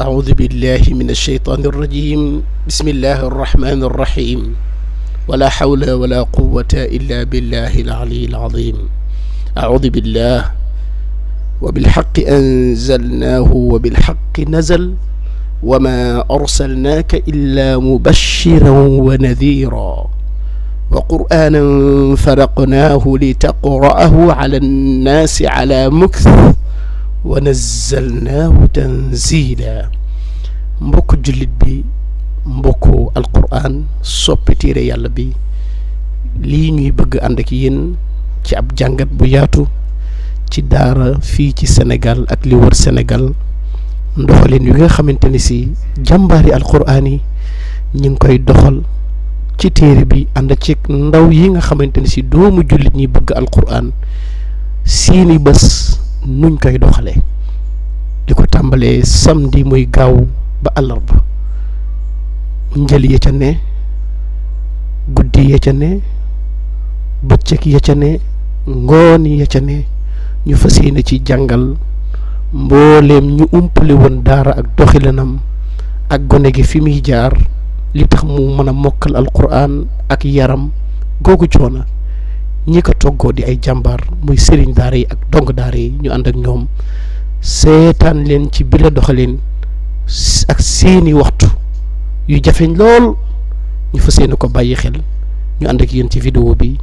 أعوذ بالله من الشيطان الرجيم بسم الله الرحمن الرحيم ولا حول ولا قوة إلا بالله العلي العظيم أعوذ بالله وبالحق أنزلناه وبالحق نزل وما أرسلناك إلا مبشرا ونذيرا وقرآنا فرقناه لتقرأه على الناس على مكث ونزلناه تنزيلا mbokk jullit bi mbokk alquran soppi téere yàlla bi lii ñuy bëgg ànd ak yéen ci ab jàngat bu yaatu ci daara fii ci Sénégal ak li wër Sénégal ndoxalin wi nga xamante ni si jàmbaari alquran yi ñu ngi koy doxal ci téere bi ànd ci ndaw yi nga xamante ni si doomu jullit ñi bëgg alquran seeni bés nuñ koy doxale di ko tàmbalee samedi muy gaaw ba àllarba njël ya ca ne guddi ya ca ne bëccëg ya ca ne ngoon ya ca ne ñu fas yéene ci jàngal mbooleem ñu umpale woon daara ak doxilinam ak gone gi fi muy jaar li tax mu mën a mokkal alquran ak yaram googu coona ñi ko toggoo di ay jàmbaar muy sëriñ daara yi ak dong daara yi ñu ànd ak ñoom seetaan leen ci bile doxalin ak seeni waxtu yu jafeñ lool ñu fas yéene ko bàyyi xel ñu ànd ak yéen ci vidéo bi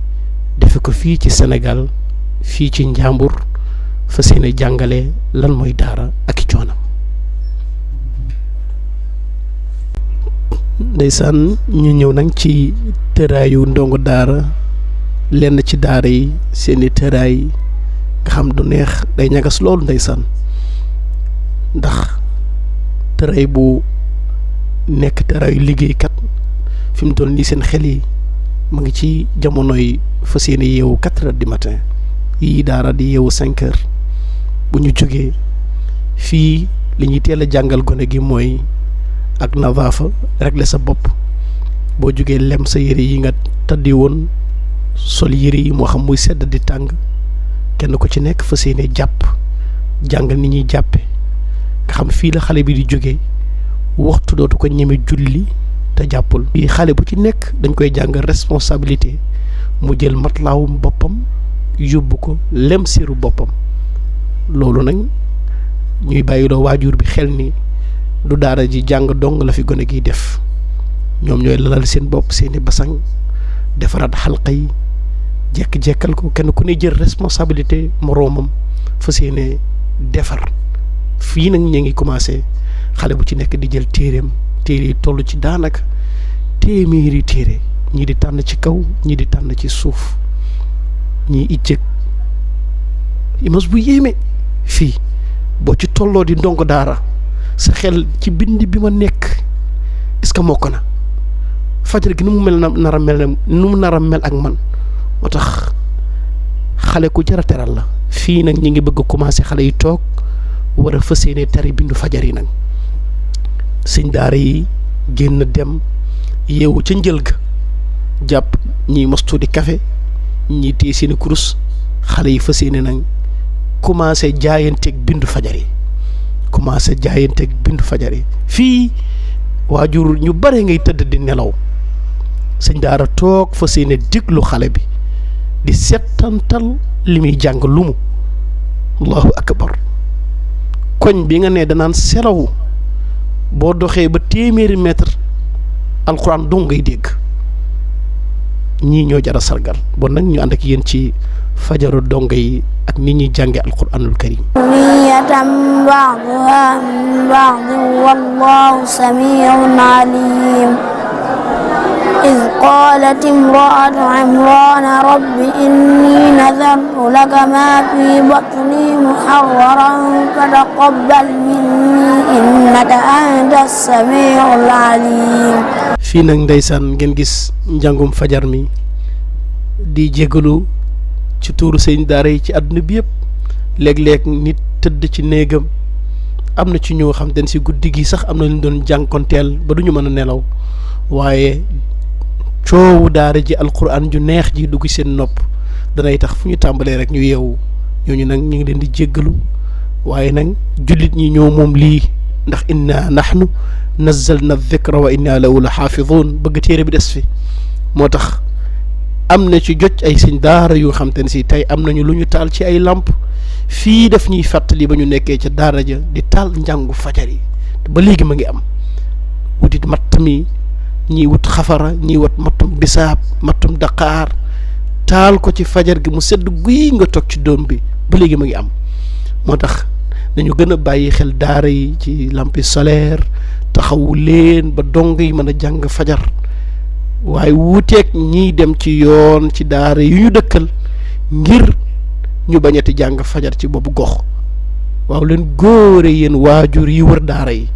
defe ko fii ci Sénégal fii ci Njàmbur fas yéene jàngale lan mooy daara ak i coonam. ndeysaan ñu ñëw nag ci tëraayu ndongo daara lenn ci daara yi seeni tëraay nga xam du neex day ñagas loolu ndeysaan ndax tëraay bu nekk tëraayu liggéeykat fi mu toll nii seen xel yi mu ngi ci jamonoy fas yéene yeewu 4 heures du matin yii daara di yeewu 5 heures bu ñu jógee fii li ñuy teel a jàngal gone gi mooy ak navaafa régler sa bopp boo jógee lem sa yére yi nga tëddi woon sol yére yi moo xam muy sedd di tàng kenn ku ci nekk fas yéene jàpp jàngal ni ñuy jàppe nga xam fii la xale bi di jóge waxtu dootu ko ñeme julli te jàppul fii xale bu ci nekk dañ koy jàngal responsabilité mu jël matlaawum boppam yóbbu ko lem siiru boppam loolu nag ñuy bàyyiloo waajur bi xel ni du daara ji jàng dong la fi gone giy def ñoom ñooy lalal seen bopp seeni basang defaraat xalqa yi jekk-jekkal ko kenn ku ne jël responsabilité moroomam fas yéene defar fii nag ñu ngi commencé xale bu ci nekk di jël téere yi toll ci daanaka téeméeri téere ñii di tànn ci kaw ñii di tànn ci suuf ñii ijjëg image bu yéeme fii boo ci tolloo di ndongo daara sa xel ci bind bi ma nekk est-ce que mokk na fajar gi nu mu mel nar a mel ak man moo tax xale ku jar a teral la fii nag ñi ngi bëgg a commencé xale yi toog war a fas yéene tari bindu fajar yi nag sëñ daara yi génn dem yeewu ca njël ga jàpp ñiy mostu di café ñi téye seeni kurus xale yi fas yéene nag commencé jaayanteeg bindu fajar yi fii waajur ñu bare ngay tëdd di nelaw sëñ daara toog fas yéene déglu xale bi di settantal li muy jàng lumu allahu akbar koñ bi nga ne danaan selaw boo doxee ba téeméeri mètre alxuraan dong ngay dégg ñii ñoo jara sargal bon nag ñu ànd ak yéen ci fajaru dongo yi ak nit ñuy jànge alquranul karim niyatan ba'duha min ba'din wallahu sami'un alim إذ قالت امرأة عمران رب إني نذرت لك ما في بطني محررا فتقبل مني إنك أنت السميع العليم fii nag ndeysaan ngeen gis njàngum fajar mi di jégalu ci tuuru sëñ daara yi ci àdduna bi yëpp léeg-léeg nit tëdd ci néegam am na ci ñoo xam te ne si guddi gi sax am na ñu doon jànkonteel ba du ñu mën a nelaw waaye coowu daara ji alquran ju neex ji dugg seen nopp danay tax fu ñu tàmbalee rek ñu yeewu ñooñu nag ñu ngi leen di jéggalu waaye nag jullit ñi ñoo moom lii ndax inna nahnu nazzalna dhikra wa inna lahu la xaafidun bëgg téere bi des fi moo tax am na ci jot ay sëñ daara yu xam te ne si tey am nañu lu ñu taal ci ay lamp fii daf ñuy fàttali ba ñu nekkee ca daara ja di taal njàngu fajar yi ba léegi ma ngi am wutit matt mi ñii wut xafara ñii wut mattum bisaab mattum daqaar taal ko ci fajar gi mu sedd guy nga toog ci doom bi ba léegi ma ngi am moo tax nañu gën a bàyyi xel daara yi ci lampi solaire taxawu leen ba dong yi mën a jàng fajar waaye wuuteeg ñiy dem ci yoon ci daara yu ñu dëkkal ngir ñu bañati jàng fajar ci boobu gox waaw leen góore yéen waajur yi wër daara yi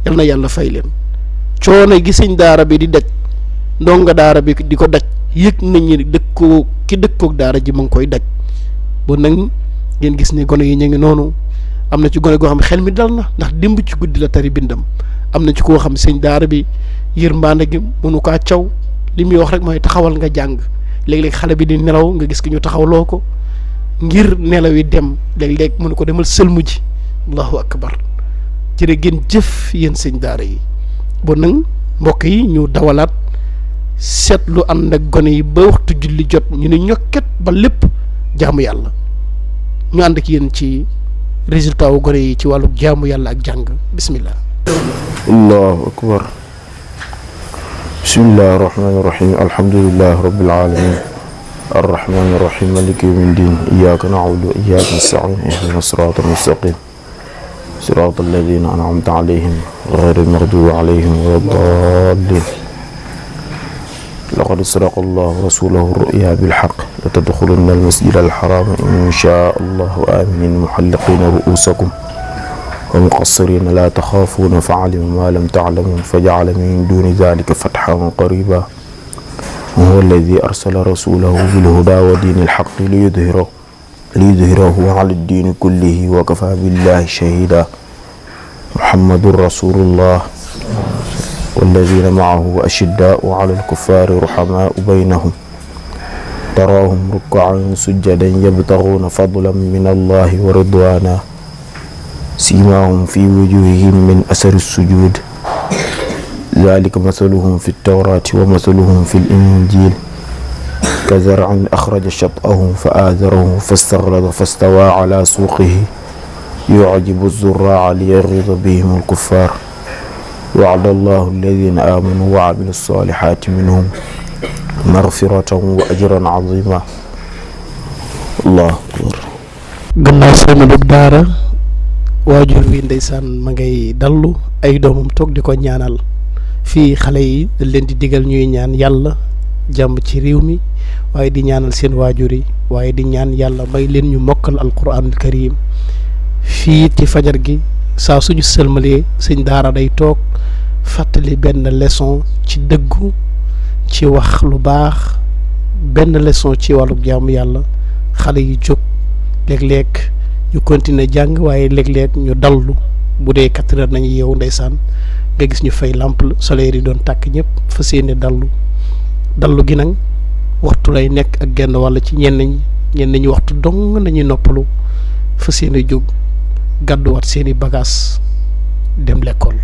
yal na yàlla fay leen coono gi sëñ daara bi di daj ndonga daara bi di ko daj yëg nañu dëkkoo ki dëkkook daara ji ma ngi koy daj ba nag ngeen gis ne gone yi ñu ngi noonu am na ci gone goo xam ne xel mi dal na ndax démb ci guddi la tari bindam am na ci koo xam sëñ daara bi yërmande gi mënu kaa caw li muy wax rek mooy taxawal nga jàng léeg-léeg xale bi di nelaw nga gis ki ñu taxawloo ko ngir nelaw yi dem léeg-léeg mënu ko demal sëlmu ji allahu akbar jërë ngeen jëf yéen sëñ daara yi bon nag mbokk yi ñu dawalaat seetlu ànd ak gone yi ba waxtu julli jot ñu ne ñokket ba lépp jaamu yàlla ñu ànd ak yéen ci résultat wu gone yi ci wàllu jaamu yàlla ak jàng bismillah allahu akbar bismillahi irrahmani irrahim alhamdulilahi rabbil alamin arrahmani irrahim maliki yawmi ddin iyyaka na'budu wa iyyaka nasta'in ihdina sirata almustaqim sirata alladhina an'amta alayhim ghayri almaghdubi alayhim waladdallin laqad sadaqa allahu rasulahu ar-ru'ya bilhaqq latadkhulunna almasjida alharama insha allahu aminin muhalliqina ru'usakum ومقصرين لا تخافون فعلم ما لم تعلموا فجعل من دون ذلك فتحا قريبا وهو الذي أرسل رسوله بالهدى ودين الحق ليظهره على الدين كله وكفى بالله شهيدا محمد رسول الله والذين معه أشداء على الكفار رحماء بينهم تراهم ركعا سجدا يبتغون فضلا من الله ورضوانا سيماهم في وجوههم من أثر السجود ذلك مثلهم في التوراة ومثلهم في الإنجيل كزرع أخرج شطأه فآزره فاستغلظ فاستوى على سوقه يعجب الزراع ليغيظ بهم الكفار وعد الله الذين آمنوا وعملوا الصالحات منهم مغفرة وأجرا عظيما الله أكبر. gannaaw sama dëgg daara waajur wi ndeysaan ma ngay dallu ay doomam toog di ko ñaanal fii xale yi dañ leen di digal ñuy ñaan yàlla jàmm ci réew mi waaye di ñaanal seen waajur yi waaye di ñaan yàlla may leen ñu mokkal alquranul karim fii ci fajar gi saa suñu sëlmalee sëñ daara day toog fàttali benn leçon ci dëggu ci wax lu baax benn leçon ci wàllu jaamu yàlla xale yi jóg léeg-léeg ñu continuer jàng waaye léeg-léeg ñu dallu bu dee 4 heures nañu yeewu ndeysaan nga gis ñu fay lampe solaire yi doon tàkk ñëpp fa seeni dallu gi nag waxtu lay nekk ak genn wàll ci ñenn ñi waxtu dong nañuy noppalu fa seeni jóg gàdduwaat seeni bagage dem l'école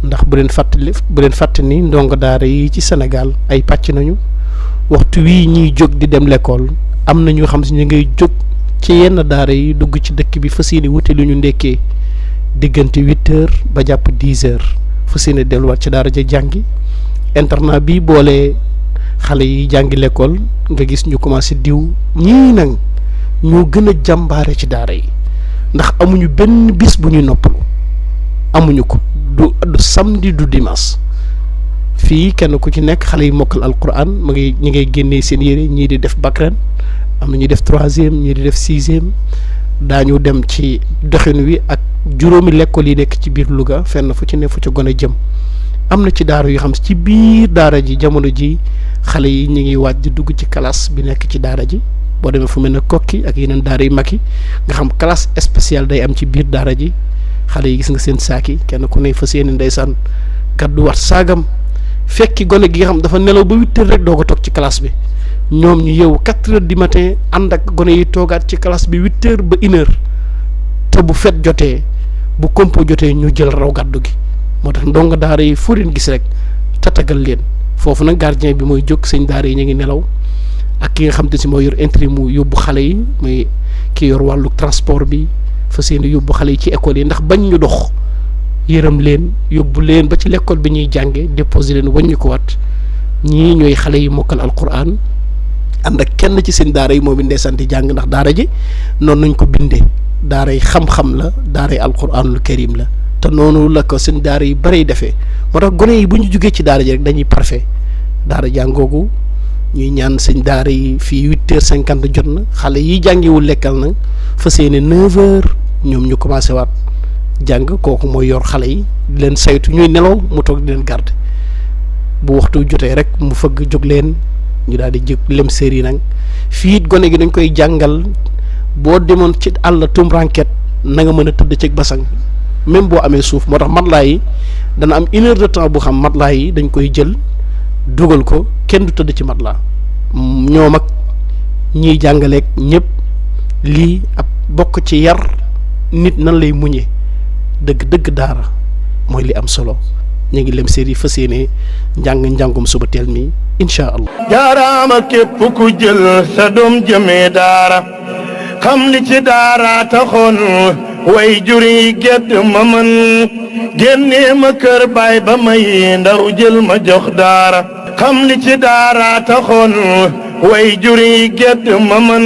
ndax bu leen fàtte ni ndongo daara yi ci Sénégal ay pàcc nañu waxtu wii ñuy jóg di dem l'école am na ñu xam si ñu ngay jóg ci yenn daara yi dugg ci dëkk bi fas yéene wuti lu ñu ndekkee diggante 8 heures ba jàpp 10 heures fas yéene delluwaat ci daara ja jàngi internat bi boole xale yi jàngi l'école nga gis ñu commencé diw ñii nag ñoo gën a jàmbaare ci daara yi ndax amuñu benn bis bu ñuy noppalu amuñu ko du samedi du dimanche fii kenn ku ci nekk xale yi mokkal alquran ñi ngay génnee seen yére ñii di def bakran am na ñuy def 3e ñii di def 6e daañu dem ci doxin wi ak juróomi l'école yi nekk ci biir Louga fenn fu ci ne fu ci gën a jëm am na ci daara yoo xam ci biir daara ji jamono ji xale yi ñu ngi waaj di dugg ci classe bi nekk ci daara ji boo demee fu mel ne Kokki ak yeneen daara yu mag yi nga xam classe spéciale day am ci biir daara ji xale yi gis nga seen saak yi kenn ku ne fa seeni ndeysaan gàddu wat saagam fekki gone gi nga xam dafa nelaw ba 8 heures rek doo ko toog ci classe bi ñoom ñu yeewu 4 heures du matin ànd ak gone yi toogaat ci classe bi 8 heures ba 1 heure te bu fet jotee bu compo jotee ñu jël raw gàddu gi moo tax ndongo daara yi fu leen gis rek tatagal leen foofu nag gardien bi mooy jóg sëñ daara yi ñu ngi nelaw ak ki nga xam te si mooy yor intérim mu yóbbu xale yi mooy ki yor wàllu transport bi fa seen yóbbu xale yi ci école yi ndax bañ ñu dox yërëm leen yóbbu leen ba ci l'école bi ñuy jànge déposé leen wàññi ko wat ñii ñooy xale yi mokkal alquran ànd ak kenn ci seen daara yi moom it ndeysaan di jàng ndax daara ji noonu nañ ko bindee daara yi xam-xam la daara yi alquranul karim la te noonu la ko seen daara yi bari defee moo tax gone yi bu ñu jugee ci daara ji rek dañuy parfait daara jàngoogu ñuy ñaan seen daara yi fii 8h50 jot na xale yi jàngiwul lekkal nag fa seeni 9h ñoom ñu commencé waat jàng kooku mooy yor xale yi di leen saytu ñuy nelaw mu toog di leen garde bu waxtu jotee rek mu fëgg jóg leen ñu daal di jóg lem série nag fii it gone gi dañ koy jàngal boo demoon ci àll tumranket na nga mën a tëdd ci basang même boo amee suuf moo tax matelas yi dana am 1 heure de temps bu xam matelas yi dañ koy jël dugal ko kenn du tëdd ci matelas ñoom ak ñiy jàngaleeg ñëpp lii ab bokk ci yar nit nan lay muñe dëgg daara mooy li am solo ñu ngi lem série fas yéene njàngum suba teel mi incha allah. jaaraama képp ku jël sa doom jëmee daara xam li ci daara taxoon way juri gedd ma man génnee ma kër baay ba may ndaw jël ma jox daara xam li ci daara taxoon way juri gedd ma man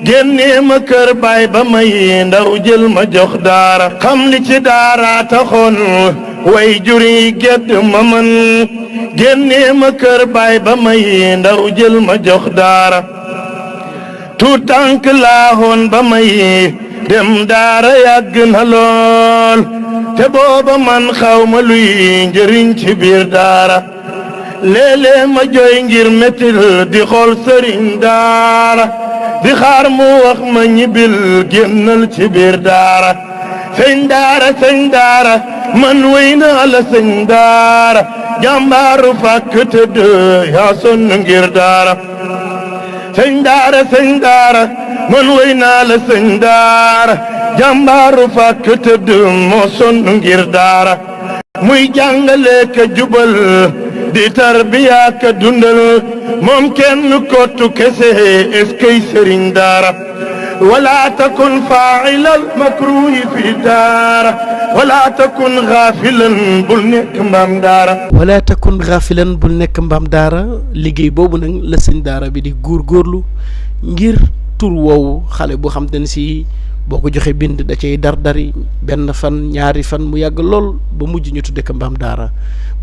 génnee ma kër baay ba may ndaw jël ma jox daara xam li ci daara taxoon way juri gedd ma man génnee ma kër baay ba may ndaw jël ma jox daara tuut tànk laahoon ba may dem daara yàgg na lool te booba man xaw ma luy njëriñ ci biir daara léeg-léeg ma jooy ngir mettil di xool sëriñ daara di xaar mu wax ma ñibbil génnal ci biir daara sëñ daara man wéy naa la sëñ daara jàmbaaru fàkk tëdd yaa sonn ngir daara sëñ daara man wéy naa la sëñ daara jàmbaaru fàkk tëdd moo sonn ngir daara muy jàngale ka jubal di tarbiya ka dundal moom kenn kottu kese eskay sëriñ daara wala takun faa'ilal makruhi fi daara wala takun gaafilan bul nekk mbaam daara. wala takun gaafilan bul nekk mbaam daara liggéey boobu nag la sëñ daara bi di góorgóorlu ngir tur woowu xale boo xam te ne si boo ko joxe bind da cay dar-dari benn fan ñaari fan mu yàgg lool ba mujj ñu tudde ko mbaam daara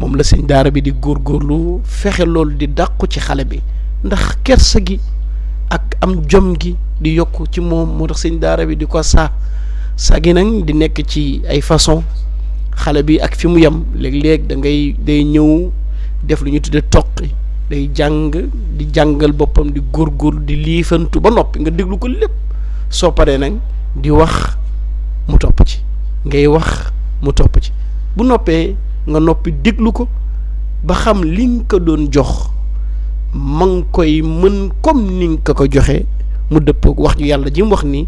moom la sëñ daara bi di góorgóorlu fexe loolu di dàqu ci xale bi ndax kersa gi ak am jom gi di yokk ci moom moo tax sëñ daara bi di ko saa gi nag di nekk ci ay façon xale bi ak fi mu yem léeg-léeg day ñëw def lu ñu tudde toqi day jàng di jàngal boppam di góorgóorlu di liifantu ba noppi nga déglu ko lépp soo paree nag di wax mu topp ci ngay wax mu topp ci bu noppee nga noppi déglu ko ba xam li nga ko doon jox ma ngi koy mën comme ni nga ko joxe mu dëppoog wax ju yàlla ji mu wax ni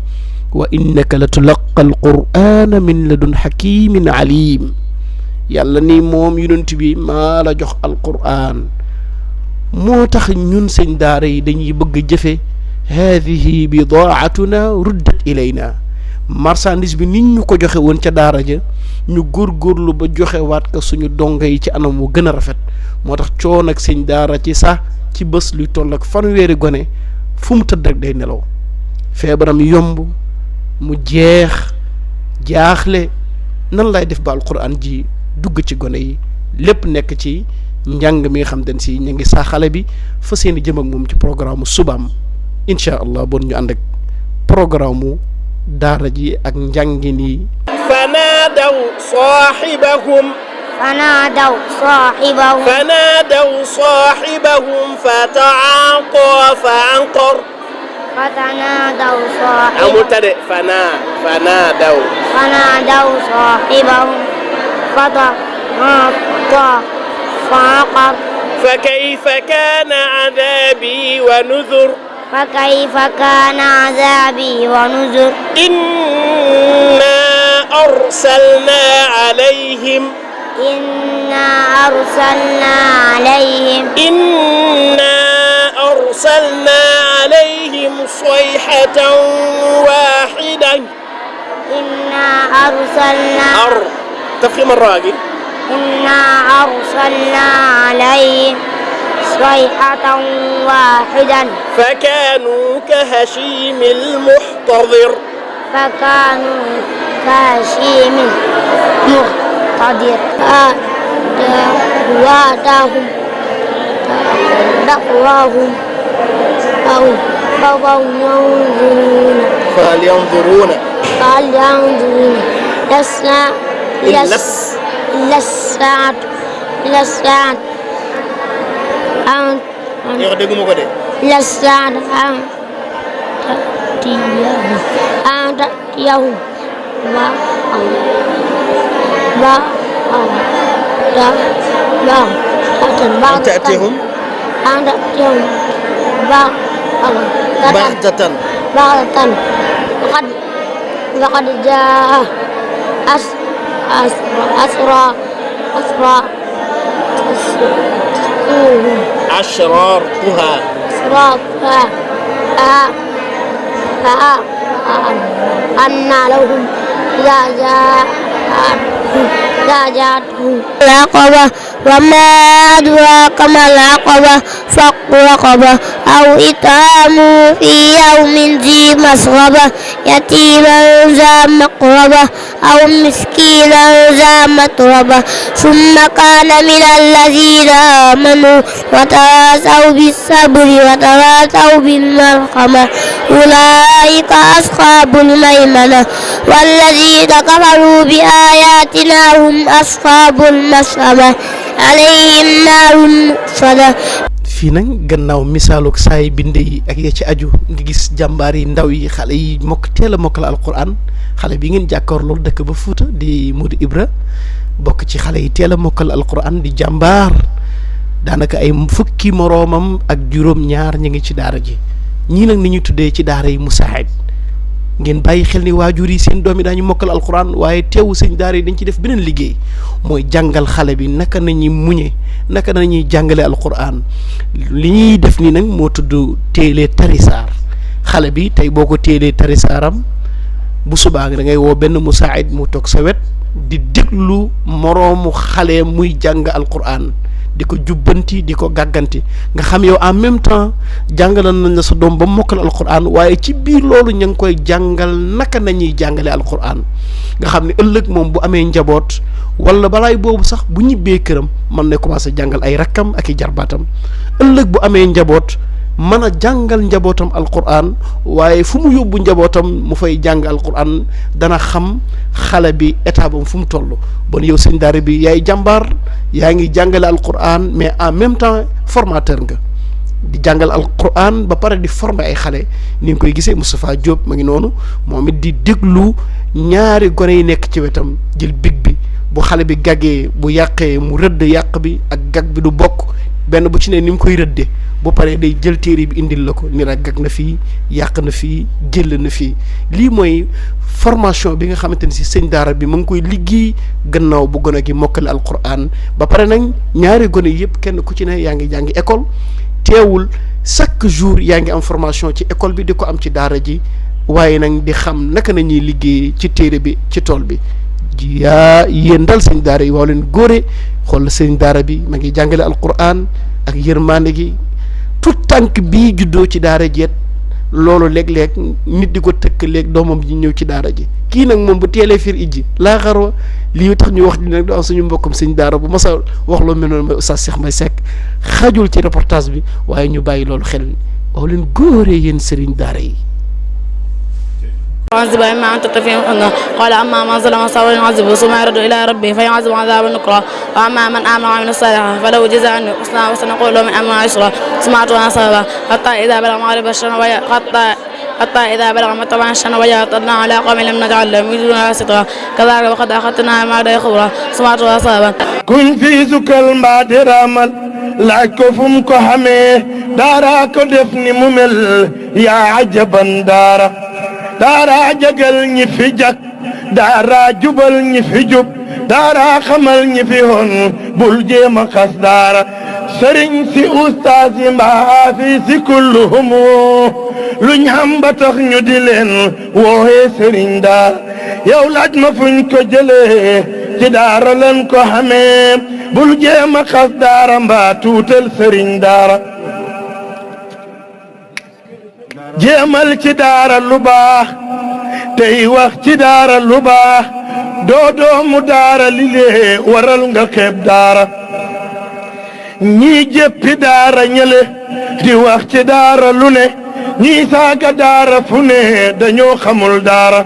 wa innaka la tulaqa alqur'ana min ladun hakimin alim yàlla ni moom yonent bi maa la jox alqur'an moo tax ñun sëñ daara yi dañuy bëgg jëfe haadihi bidaatuna ruddat ilayna marchandise bi nit ñu ko joxe woon ca daara ja ñu góorgóorlu ba joxe waat ko suñu dongo yi ci anam wu gën a rafet moo tax coon ak sëñ daara ci sax ci bés luy toll ak fanweeri gone fu mu tëdd rek day nelaw feebaram yomb mu jeex jaaxle nan lay def ba alquran ji dugg ci gone yi lépp nekk ci njàng mi nga xam te ne si ñu ngi saa xale bi fa seeni jëm ak moom ci programme subaam incha allah bon ñu ànd ak programme daara ji ak njàngin yi فنادوا صاحبهم فتعاطى فعقر فنادوا صاحبهم فتعاطى فعقر فكيف كان عذابي ونذر إنا أرسلنا عليهم إنا أرسلنا عليهم صيحة واحدة. تفخيم الراجل. إنا أرسلنا عليهم صيحة واحدة فكانوا كهشيم المحتضر. دعواهم فهل ينظرون إلا الساعة أن تأتيهم بغتة لقد جاء أشرارها أن لهم إذا جاءتهم العقبة وما أدراك ما العقبة فك رقبة أو إطعام في يوم ذي مسغبة يتيما ذا مقربة أو مسكينا ذا متربة ثم كان من الذين آمنوا وتواصوا بالصبر وتواصوا بالمرحمة أولئك أصحاب الميمنة والذين كفروا بآياتنا هم أصحاب المشأمة عليهم نار مؤصدة. fii nag gannaaw misaaluk saay binde yi ak ya ci aju nga gis jàmbaar yi ndaw yi xale yi teel a mokkal alquran xale bi ngeen jàkkoor loolu dëkk ba Fuuta di Modou Ibra bokk ci xale yi teel a mokkal alquran di jàmbaar daanaka ay fukki moroomam ak juróom-ñaar ñu ngi ci daara ji ñii nag ni ñu tuddee ci daara yi musaahid ngeen bàyyi xel ni waajur yi seen doom yi daañu mokkal alquran waaye teewu sëñ daara yi dañ ci def beneen liggéey mooy jàngal xale bi naka nañuy muñe naka nañuy jàngale alquran li ñuy def nii nag moo tudd téelee tarisaar xale bi tey boo ko téelee tarisaaram bu subaa da ngay woo benn musaahid mu toog sa wet di déglu moroomu xale muy jàng alquran di ko jubbanti di ko gàgganti nga xam yow en même temps jàngalal nañ la sa doom ba mokkal alquran waaye ci biir loolu ñu ngi koy jàngal naka nañuy jàngale alquran nga xam ne ëllëg moom bu amee njaboot wala balaay boobu sax bu ñibbee këram mën na commencé jàngal ay rakkam ak i jarbaatam ëllëg bu amee njaboot mën a jàngal njabootam alquran waaye fu mu yóbbu njabootam mu fay jàng alquran dana xam xale bi état bam fu mu toll bon yow sëñ daara bi yaay jàmbaar yaa ngi jàngale alquran mais en même temps formateur nga di jàngal alquran ba pare di former ay xale ni nga koy gisee Moustapha Diop ma ngi noonu moom it di déglu ñaari gone yi nekk ci wetam jël big bi bu xale bi gaggee bu yàqee mu rëdd yàq bi ak gag bi du bokk benn bu ci ne ni mu koy rëddee bu paree day jël téere bi indil la ko ni la gag na fii yàq na fii jël na fii lii mooy formation bi nga xamante ni si sëñ daara bi mu ngi koy liggéey gannaaw bu gone gi mokkale alquran ba pare nag ñaari gone yëpp kenn ku ci ne yaa ngi jàngi école teewul chaque jour yaa ngi am formation ci école bi di ko am ci daara ji waaye nag di xam naka nañuy liggéey ci téere bi ci tool bi yaa yéen dal sëñ daara yi waaw leen góore xool sëñ daara bi ma ngi jàngale alquran ak yërmande gi tout tànk bii juddoo ci daara jeet loolu léeg-léeg nit di ko tëkk léeg doomam ji ñëw ci daara ji kii nag moom bu teelee fiir ijji laa xarwa lii tax ñu wax di nag du am suñu mbokkum sëñ daara bu masa wax loo mel noonu mooy Oustaz Cheikh Mbaye Seck xajul ci reportage bi waaye ñu bàyyi loolu xel waaw leen góoree yéen sëriñ daara yi وعذب إما أنت تفهم أنه قال أما من ظلم فسوف يعذبه ثم يرد إلى ربه فيعذب عذابا نكرا وأما من آمن وعمل صالحا فله جزاء الحسنى وسنقول له من أمرنا يسرا ثم أعطونا صبابا حتى إذا بلغ مغرب الشمس حتى إذا بلغ مطلع الشمس وجاءتنا على قوم لم نجعل لهم يجدون سترا كذلك وقد أخذنا ما لا يخبرا ثم أعطونا صبابا كن في زكال ما درامل لاكفم كحمي دارا كدفني ممل يا عجبا دارا daara jagal ñi fi jak daara jubal ñi fi jub daara xamal ñi fi hon bul jéema xas daara sëriñ si ustaas yi mbaa fi si kulluhumu luñ xam ba tax ñu di leen woohee sëriñ daara yow laaj ma fuñ ko jëlee ci daara leen ko xamee bul jéema xas daara mbaa tuutal sëriñ daara jéemal ci daara lu baax tey wax ci daara lu baax doo doomu daara li lee waral nga xeeb daara ñii jéppi daara ñële di wax ci daara lu ne ñii saaga daara fu ne dañoo xamul daara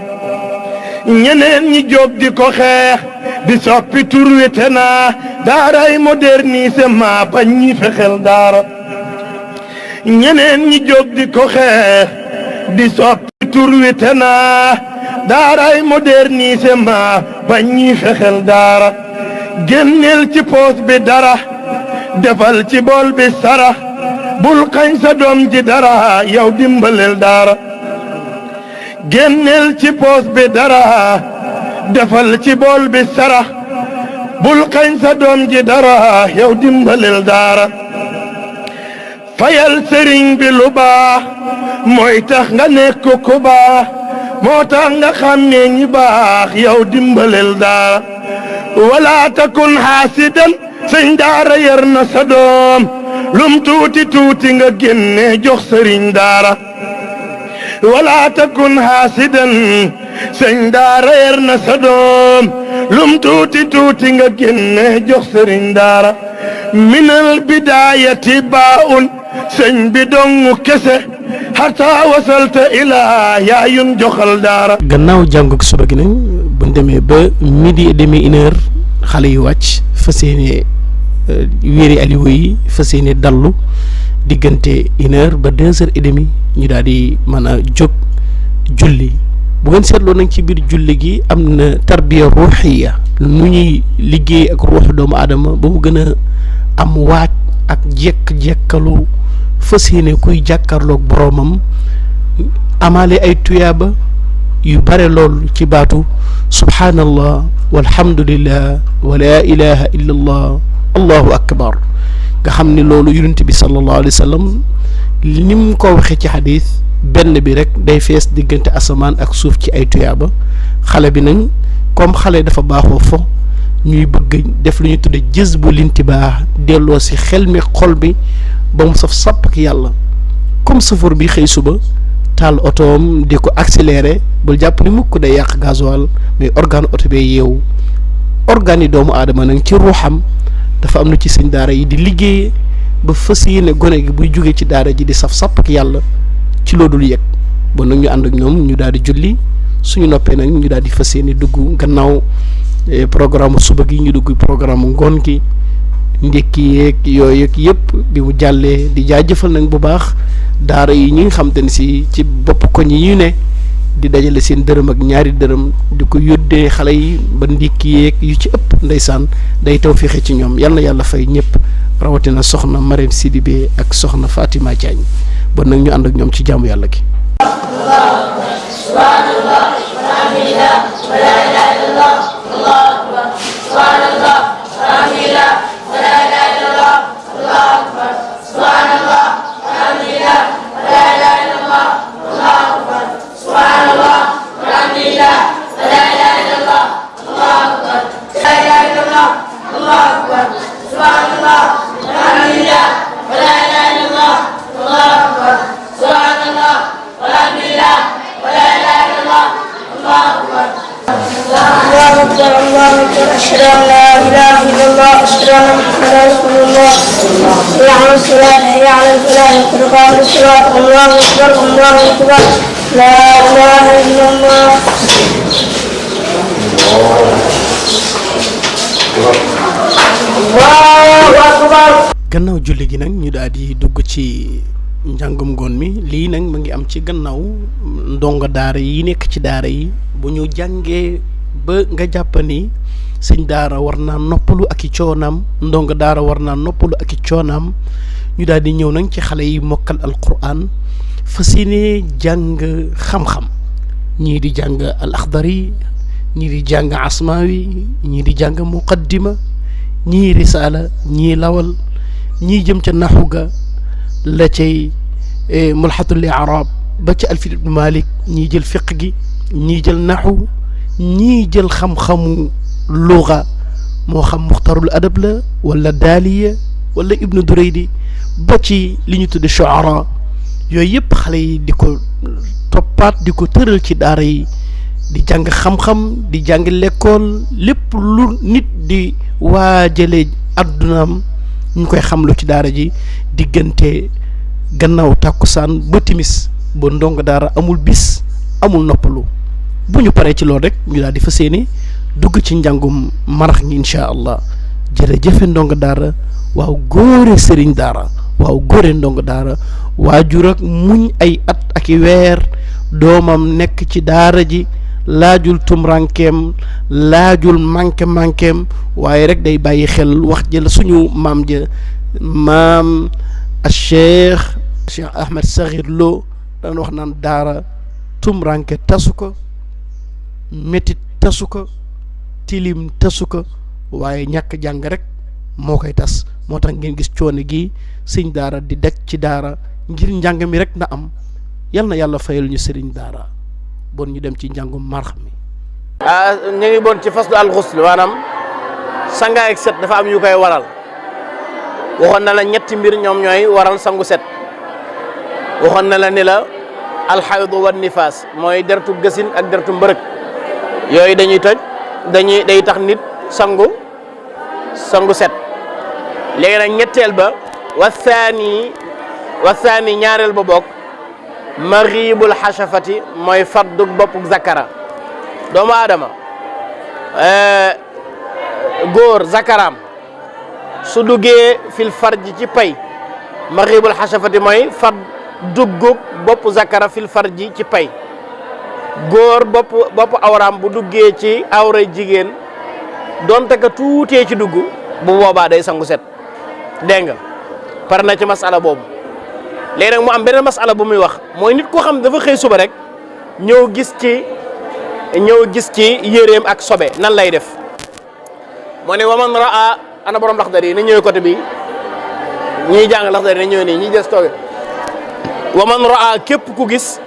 ñeneen ñi jóg di ko xeex di soppi tur wi te naa daaray modernisement bañ ñi fexel daara ñeneen ñi jóg di ko xeex di soppi tur wi te naa daaray modernisement bañ ñi fexel daara génneel ci poos bi dara defal ci bool bi sara bul xañ sa doom ji dara yow dimbalel daara génneel ci poos bi dara defal ci bool bi sara bul xañ sa doom ji dara yow dimbalel daara fayal sëriñ bi lu baax mooy tax nga nekk ku baax moo tax nga xam ne ñi baax yow dimbalel daara wala takun haasidan sëñ daara yar na sa doom lum tuuti tuuti nga génne jox sëriñ daara wala takun haasidan sëñ daara yar na sa doom lum tuuti tuuti nga génne jox sëriñ daara minal bidaayati baa'un sëñ bi dongu kese hatta wasalta ilaa yaayun joxal daara. gannaaw jàngu ak suba gi nag bu ñu demee ba midi et demi une heure xale yu wàcc fas yéene wéeri aliwo yi fas yéene dallu diggante une heure ba 2h30 ñu daal di mën a jóg julli bu ngeen seetloo nag ci biir julli gi am na tarbiya ruuxiya nu ñuy liggéey ak ruuxu doomu aadama ba mu gën a am waaj ak jekk-jekkalu fas yéene kuy jàkkaarloog boroomam amaale ay tuyaaba yu bare lool ci baatu subhaanallah walhamdulillah wa la ilaha illa allah allahu akbar nga xam ni loolu yonent bi sallallahu alayhi wa sallam ni mu ko waxee ci xadis benn bi rek day fees diggante asamaan ak suuf ci ay tuyaaba xale bi nag comme xale dafa baaxoo fo ñuy bëgg def lu ñu tudde jës bu lintibaax delloo si xel mi xol bi ba mu saf sàpp ak yàlla comme safar bi xëy suba taal otoom di ko accéléré bul jàpp ni mukk day yàq gasoil mais organe oto bee yeewu organe yi doomu aadama nag ci ruuxam dafa am na ci sëñ daara yi di liggéey ba fas yéene gone gi buy jógee ci daara ji di saf sàpp ak yàlla ci loo dul yëg bon nag ñu ànd ak ñoom ñu daal di julli suñu noppee nag ñu daal di fas yéene dugg gannaaw programme suba gi ñu dugg programme ngoon gi ndékki yeeg yooyu yëpp bi mu jàllee di jaajëfal nag bu baax daara yi ñi nga xam te ne si ci bopp koñ yi ñu ne di dajale seen dërëm ak ñaari dërëm di ko yóddee xale yi ba ndékki yeeg yu ci ëpp ndeysaan day taw fixe ci ñoom yal na yàlla fay ñëpp rawatina soxna Marème Sidibé ak soxna Fatima Diagne bon nag ñu ànd ak ñoom ci jaamu yàlla gi. أشهد أن لا إله إلا الله أشهد أن محمدا رسول الله حي على الصلاة حي على الفلاح قد قامت الصلاة الله أكبر الله أكبر لا إله إلا الله الله أكبر. gannaaw julli gi nag ñu daal di dugg ci njàngum ngoon mi lii nag mu ngi am ci gannaaw ndongo daara yi nekk ci daara yi bu ñu jàngee ba nga jàpp ni sëñ daara war naa noppalu ak i coonaam ndongo daara war naa noppalu ak i coonaam ñu daal di ñëw nag ci xale yi mokkal alquran fas yéene jàng xam-xam ñii di jàng al axdari ñii di jàng asmaawi ñii di jàng muqaddima ñii risaala ñii lawal ñii jëm ca naxu ga la cay mulhatul i'raab ba ca alfiyat ibn Malik ñii jël fiq gi ñii jël naxu ñii jël xam-xamu luga moo xam muxtarul adab la wala daaliya wala ibnu duraydi ba ci li ñu tudde shuara yooyu yëpp xale yi di ko toppaat di ko tëral ci daara yi di jàng xam-xam di jàng lekkool lépp lu nit di waajale addunaam ñu koy xamlu ci daara ji diggante gannaaw tàkkusaan ba timis ba ndongo daara amul bis amul noppalu bu ñu paree ci loolu rek ñu daal di fas yéene dugg ci njàngum marax ñi incha allah jërëjëfe ndongo daara waaw góore sëriñ daara waaw góore ndongo daara waajur ak muñ ay at ak i weer doomam nekk ci daara ji laajul tumrankeem laajul manquem waaye rek day bàyyi xel wax jël suñu maam ja maam Cheikh Ahmed Sakhir Lo daan wax naan daara tumranke tasu ko métit tasu ko tilim tasu ko waaye ñàkk jàng rek moo koy tas moo tax ngeen gis coono gi sëñ daara di daj ci daara ngir njàng mi rek na am yal na yàlla fayal ñu sëriñ daara bon ñu dem ci njàngum marx mi ñu ngi bon ci faslu alxusl maanaam sangaay ak set dafa am yu koy waral waxoon na la ñetti mbir ñoom ñooy waral sangu set waxoon na la ni la alxaydu wa nifaas mooy dertu gasin ak dertu mbërëg yooyu dañuy toj day tax nit sangu set léegi nag ñetteel ba wa thani ñaareel ba bokk maghibul xashafati mooy faddug boppuk zakara doomu aadama góor zakaraam su duggee fil farji ci pay maghibul xashafati mooy duggug bopp zakara fil farji ci pay góor bopp awraam bu duggee ci awray jigéen donte ka tuutee ci dugg bu boobaa day sangu set dégg nga pare na ci masala boobu léegi nag mu am beneen masala bu muy wax mooy nit koo xam dafa xëy suba rek ñëw gis ci yéreem ak sobe nan lay def moo ne waman raa ana borom Laxdari yi na ñëwee côté bi ñiy jàng Laxdari na ñëwee nii ñi des tooge waman raa képp ku gis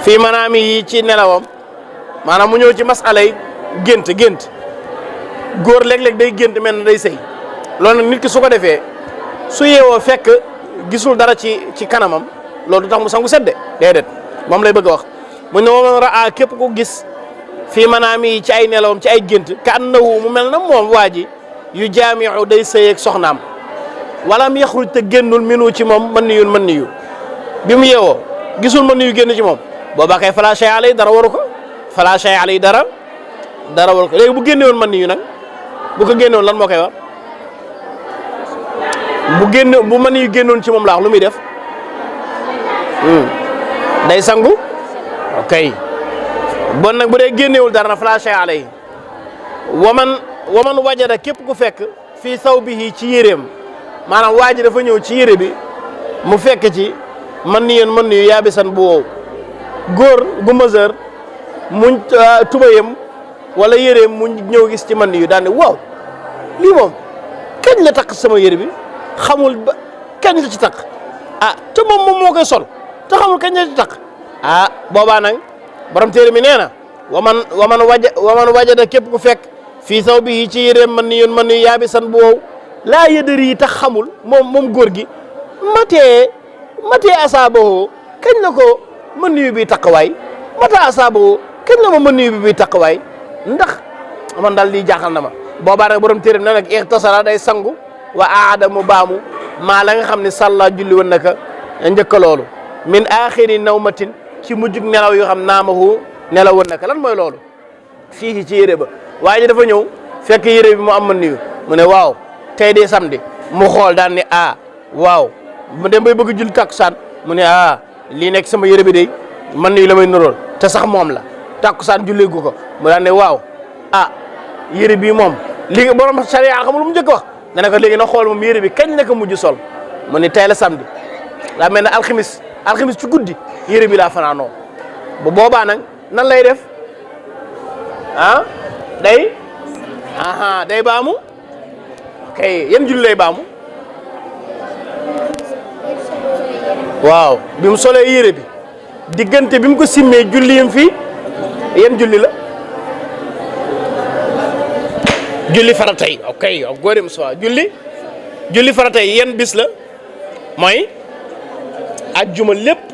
fii manaami yi ci nelawam maanaam mu ñëw ci masalay gént góor léeg-léeg day gént mel na day sëy loolu nag nit ki su ko defee su yeewoo fekk gisul dara ci kanamam loolu du tax mu sangu sedde déedéet moom lay bëgg a wax mu ne waman raa képp ku gis fii manaami yi ci ay nelawam ci ay gént ka annahu mu mel na moom waa ji yu jaamiu day sëy ak soxnaam walam yaxruj te génnul minu ci moom mën niyu bi mu yeewoo gisul mën niyu génn ci moom boobaa kay fala shay alay dara waru ko fala shay alay dara waru ko léegi bu génne woon mën niyu nag bu ko génne woon lan moo koy wax bu mën niyu génnoon ci moom laax lu muy def day sangu ok bon nag bu dee génnewul dara na fala shay alay waman wajada képp ku fekk fii sawbihi ci yéreem maanaam waa ji dafa ñëw ci yére bi mu fekk ci mën niyu yaabisan bu wow góor gu meseur muñ tubayam wala yéreem mu ñëw gis ci mën niyu daan ne waaw lii moom kañ la takk sama yére bi xamul ba kañ la ci takk te moom moo koy sol te xamul kañ la ci takk boobaa nag borom téere mi nee na waman wajada képp ku fekk fii saw bi ci yéreem mën niyu yaabisan bu wow laa yëdëri yi tax xamul moom góor gi matee asaaboo kañ la ko mën niyu bi taqwaay mata asaaboo kañ la ma mën niyu bi taqwaay ndax man daal lii jaaxal na ma boobaa nag borom téere na nag ixtasala day sangu wa aada mu baamu maa la nga xam ne sàlla julli woon naka njëkka loolu min axiri nawmatin ci mujjug nelaw yoo xam naamahu nelaw woon naka lan mooy loolu fii ci yére ba waaye ji dafa ñëw fekk yére bi mu am mën niyu mu ne waaw tey de samedi mu xool daan ne waaw mu dem bay bëgg julli takkusaan mu ne lii nekk sama yére bi de man nii la may nuróol te sax moom la takkusaan julli gu ko mu daan ne waaw yére bii moom lii borom sharia xamul lu mu njëkk wax dana ko léegi na xool moom yére bi kañ la ko mujj sol mu ne tey la samedi daa mel ne alxamis ci guddi yére bi laa fanaanoo bu boobaa nag nan lay def ah day baamu kay yan julli lay baamu waaw bi mu solee yére bi diggante bi mu ko simmee julli yam fii yan julli la julli farata yi ok yow góore mu sowa julli farata yi yan bis la mooy ajjuma lépp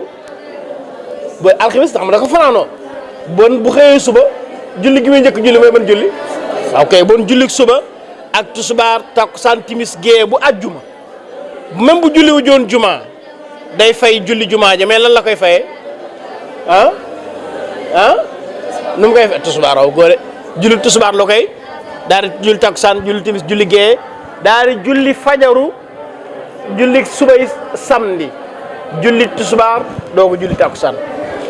ba alxames tax ma da ko fanaanoo bon bu xëyee suba julli gi muy njëkk julli mooy ban julli ok bon julli suba ak tusubaar takkusaan timis gée bu ajjuma même bu julli wu joon juma day fay julli juma ja mais lan la koy fayee nu mu koy fay tusubaar waaw góore julli tusubaar la koy daal di julli takkusaan julli timis julli gée daal di julli fajaru julli subay samedi julli tusubaar doogu julli takkusaan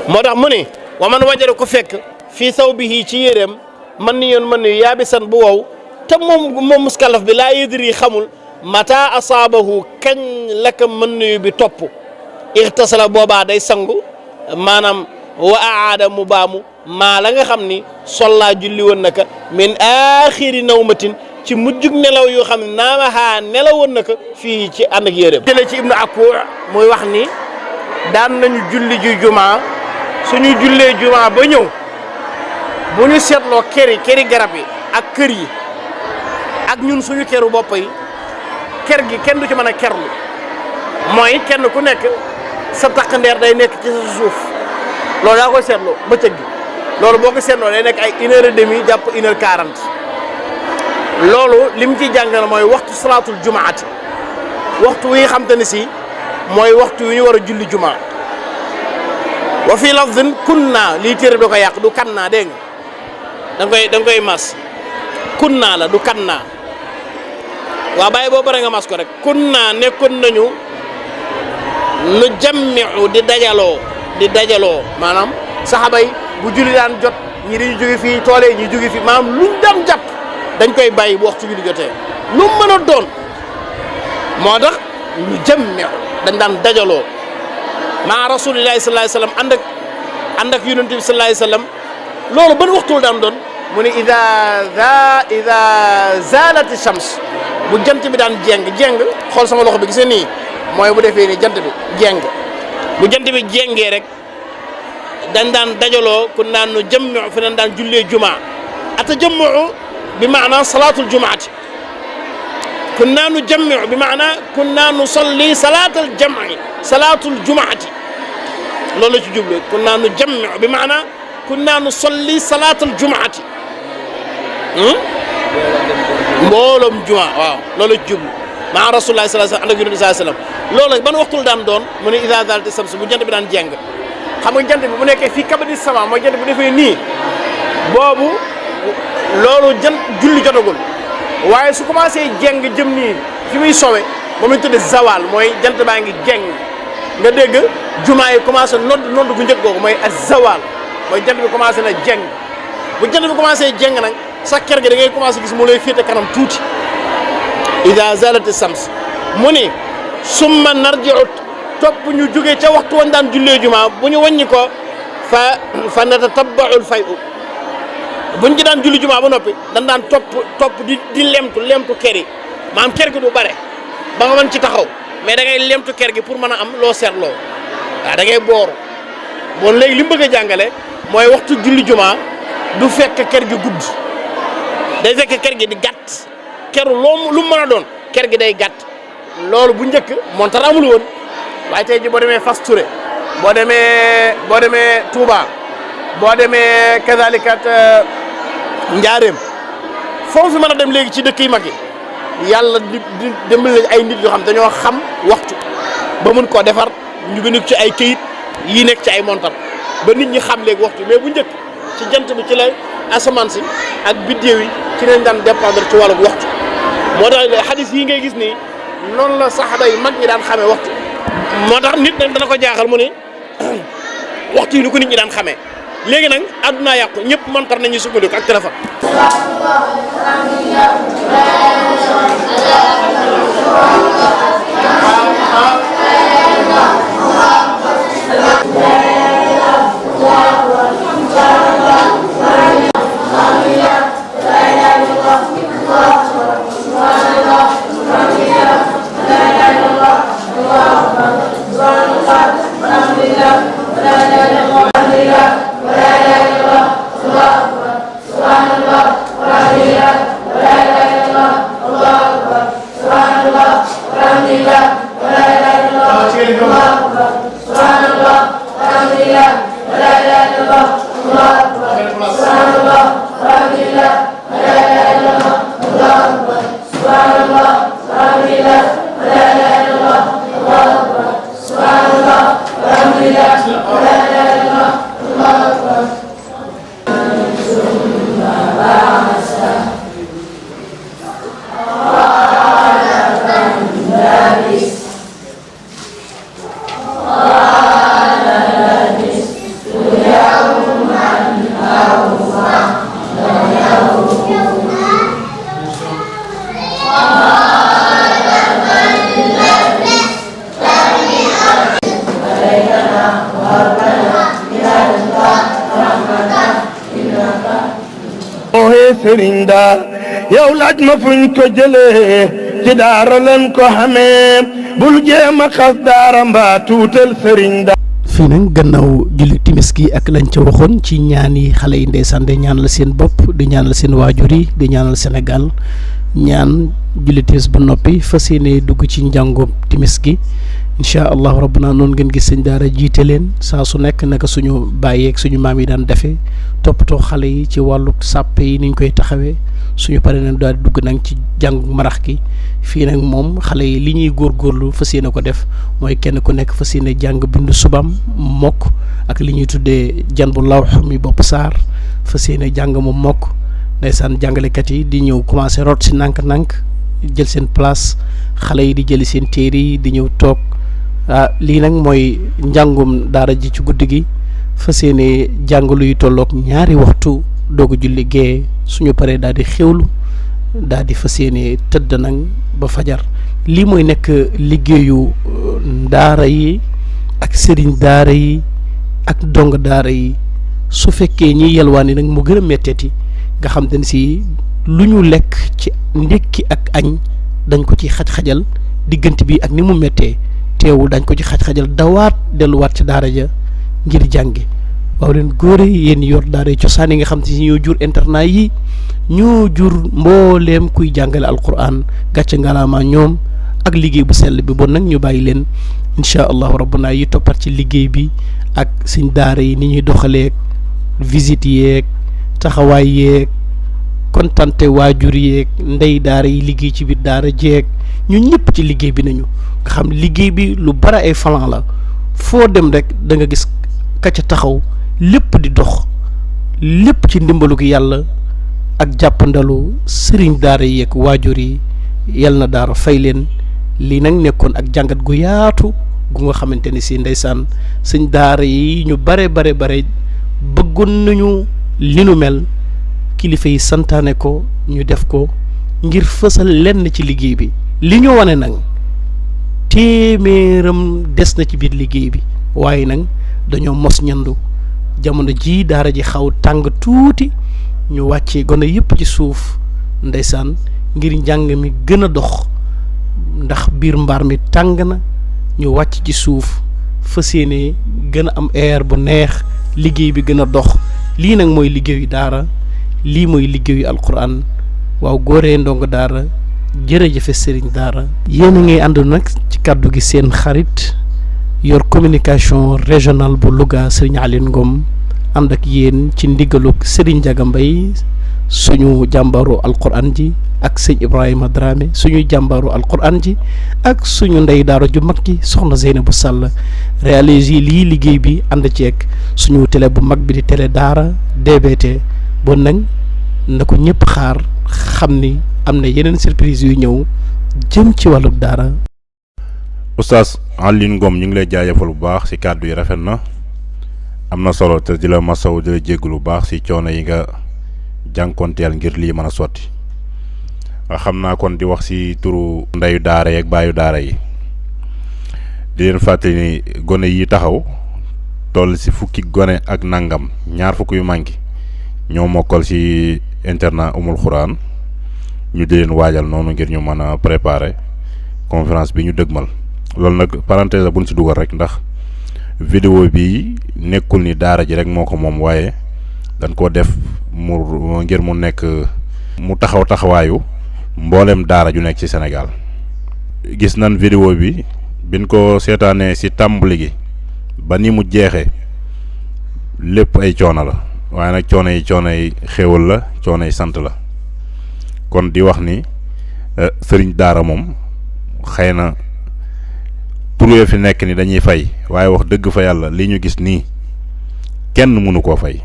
moo tax mu ni wa man wajara ko fekk fii sawbihi ci yéreem man ni yoon man ni yaabisan bu wow te moom muskalaf bi laa yadri xamul mata asaabahu kañ la ko mën nuyu bi topp ixtasala boobaa day sangu maanaam wa aada mu baamu maa la nga xam ni sollaa julli woon naka min axiri nawmatin ci mujjug nelaw yoo xam ne naamahaa nelawoon na ko fii ci ànd ak yéreem jëlee ci ibnu Akur muy wax ni daan nañu julli ji jumaa suñu jullee jumaa ba ñëw bu ñu seetloo këri garab yi ak kër yi ak ñun suñu këru bopp yi kër gi kenn du ci mën a kerlu mooy kenn ku nekk sa takk ndeer day nekk ci sa suuf loolu daa koy seetloo bëccëg gi loolu boo ko seetloo day nekk ay 1h30 jàpp 1h40 loolu lim ciy jàngale mooy waxtu salaatul jumaati waxtu wi xam te ne si mooy waxtu wi ñu war a julli jumaa wa fii lafdin kunna lii téere bi da ko yàq du kannaa dégg nga da nga koy mas kunna la du kannaa waa bàyyi boo bare nga mas ko rek kunna nekkoon nañu nu jammiu di dajaloo maanaam saxaba yi bu julli daan jot ñi dañu jóge fii toole ñi jóge fii maanaam luñ daan jàpp dañ koy bàyyi bu waxtu julli jotee lu mën a doon moo tax ñu jammiu dañ daan dajaloo maa rasulillahi sallallahu alayhi wasallam ànd ak yonent bi sallallahu alayhi wasallam loolu ban waxtu la daan doon mu ne ida zalati shams bu jant bi daan jeng xool sama loxo bi gisee nii mooy bu defee nii jant bi jeng bu jant bi jengee rek dañ daan dajaloo kun naan nu jammu fi nañ daan jullee jumaa ata jammu bi maana salaatul jumaati kun naa nu jammu bi maana kun naa nu solli salaatal jam'i salaatul jumaati loolu la ci jublu kun naa nu jammu bi maana kun naa nu solli salaatal jumaati mbooloom juma waaw loolu la ci jublu maa rasulullah sallallahu alayhi wasallam ak yonent bi sallallahu alayhi wasallam loolu nag ban waxtu la daan doon mu ne iza zalati shams bu jant bi daan jeng xam nga jant bi bu nekkee fii kabadi sama mooy jant bu defee nii boobu loolu julli jotagul waaye su commencé jeng jëm nii fi muy sowe moom lañ tuddee zawal mooy jant baa ngi jeng nga dégg jumaa yi commencé nodd gu njëkk googu mooy ak zawal mooy jant bi commencé na jeng bu jant bi commencé jeng nag sa kër gi da ngay commencé gis mu lay féete kanam tuuti ida zalati shams mu ni summa narji'u topp ñu jógee ca waxtu wañ daan jullee jumaa bu ñu wàññi ko fa natatabba'ul fay'u buñ ci daan julli jumaa ba noppi dañ daan topp di lemtu kër yi maanaam kër gi du bare ba nga mën ci taxaw mais da ngay lemtu kër gi pour mën a am loo seetloo waaw da ngay booru bon léegi li mu bëgg a jàngale mooy waxtu julli jumaa du fekk kër gi gudd day fekk kër gi di gàtt keru lu mën a doon kër gi day gàtt loolu bu njëkk montar amul woon waaye tey ji boo demee Fass Touré boo demee Touba boo demee kazalikat Njaareem foofu fi mën a dem léegi ci dëkk yu mag yi yàlla di dimbali ay nit yoo xam dañoo xam waxtu ba mun koo defar ñu bind ci ay këyit yi nekk ci ay montar ba nit ñi xam léegi waxtu mais bu njëkk ci jant bi ci la asamaan si ak biddéew yi ci lañ daan dépendre ci wàllu waxtu moo tax xadis yi ngay gis nii noonu la saxaaba yi mag ñi daan xamee waxtu moo tax nit nag dana ko jaaxal mu ne waxtu yi ni ko nit ñi daan xamee léegi nag àdduna yàqu ñëpp montar nañu sukkandiku ak téléphone. daara yow laaj ma fuñ ko jëlee ci daara leen ko xamee bul jéem a xas daara mbaa tuutal sëriñ daara. fii nag gannaaw julli timis gi ak lañ ca waxoon ci ñaan yi xale yi ndeysaan de ñaanal seen bopp di ñaanal seen waajur yi di ñaanal Sénégal ñaan julli timis ba noppi fas yéene dugg ci njàngoom timis gi incha allahu rabbuna noonu ngeen gis sëñ daara jiite leen saa su nekk naka suñu bàyyeeg suñu maam yi daan defee toppatoo xale yi ci wàllu sàppe yi niñ koy taxawee suñu paree nag daal di dugg nag ci jàng marax gi fii nag moom xale yi li ñuy góorgóorlu fas yéene ko def mooy kenn ku nekk fas yéene jàng bindu subam mokk ak li ñuy tuddee jan bu lawx mi bopp saar fas yéene jàng mu mokk ndeysaan jàngalekat yi di ñëw commencé root si nànk-nànk jël seen place xale yi di jëli seen téere yi di ñëw toog lii nag mooy njàngum daara ji ci guddi gi fas yéene jàng luy tolloog ñaari waxtu doog a julli gee suñu paree daal di xewlu daal di fas yéene tëdd nag ba fajar lii mooy nekk liggéeyu daara yi ak sëriñ daara yi ak dong daara yi su fekkee ñi yelwaani nag mu gën a metteeti nga xam te ne si lu ñu lekk ci ndékki ak añ dañ ko ci xaj-xajal diggante bi ak ni mu méttee teewul dañ ko ci xaj-xajal dawaat delluwaat ci daara ja ngir jàngi waaw leen góore yéen yor daara cosaan yi nga xam te si ñoo jur internat yi ñoo jur mbooleem kuy jàngale alquran gàcce ngalaama ñoom ak liggéey bu sell bi bon nag ñu bàyyi leen incha allahu rabbuna yi toppat ci liggéey bi ak suñ daara yi ni ñuy doxaleeg visite yeeg taxawaay yeeg kontante waajur yeeg ndey daara yi liggéey ci biir daara jeeg ñun ñëpp ci liggéey bi nañu nga xam liggéey bi lu bara ay falan la foo dem rek da nga gis ka ca taxaw lépp di dox lépp ci ndimbalu gi yàlla ak jàppandalu sëriñ daara yi ak waajur yi yal na daara fay leen lii nag nekkoon ak jàngat gu yaatu gu nga xamante ni si ndeysaan sëñ daara yi ñu bare bëggoon nañu li nu mel kilifa yi santaane ko ñu def ko ngir fësal lenn ci liggéey bi li ñu wane nag téeméeram des na ci biir liggéey bi waaye nag dañoo mos ñandu jamono ji daara ji xaw tàng tuuti ñu wàccee gone yëpp ci suuf ndeysaan ngir njàng mi gën a dox ndax biir mbaar mi tàng na ñu wàcc ci suuf fas yéene gën a am air bu neex liggéey bi gën a dox lii nag mooy liggéeyu daara lii mooy liggéeyu alquran waaw góoree ndongo daara jërëjëfe sëriñ daara yéen a ngi ànd nag ci kàddu gi seen xarit yor communication régionale bu Louga sëriñ Aline Ngom ànd ak yéen ci ndigalug sëriñ Ndiaga Mbaye suñu jàmbaru alquran ji ak sëñ Ibrahima Dramé suñu jàmbaru alquran ji ak suñu ndey daara ju mag ji soxna Zeynabou Sall réalisé lii liggéey bi ànd ceeg suñu télé bu mag bi di télé daara DBT bon nag na ko ñëpp xaar xam ni am na yeneen surprise yu ñëw jëm ci wàllu daara. Oustaz Aline Ngom ñu ngi lay jaajëfal bu baax ci kàddu yi rafet na am na solo te di la masaw di la jéggu lu baax ci coono yi nga jànkonteel ngir lii mën a sotti xam naa kon di wax ci turu ndeyu daara yi ak baayu daara yi di leen fàttali ni gone yi taxaw toll ci fukki gone ak nangam ñaar fukk yu manqué ñoo mokkal ci internat Umul Xuraan ñu di leen waajal noonu ngir ñu mën a préparer conférence bi ñu dëgmal loolu nag parenthèse la buñ ci dugal rek ndax vidéo bi nekkul ni daara ji rek moo ko moom waaye dañ koo def mu ngir mu nekk mu taxawaayu mboolem daara ju nekk ci Sénégal gis nañ vidéo bi biñ ko seetaanee ci tàmbali gi ba ni mu jeexee lépp ay coono la waaye nag coono yi xéewal la coono yi sant la kon di wax ni sëriñ daara moom xëy na turee fi nekk ni dañuy fay waaye wax dëgg fa yàlla li ñu gis nii kenn mënu koo fay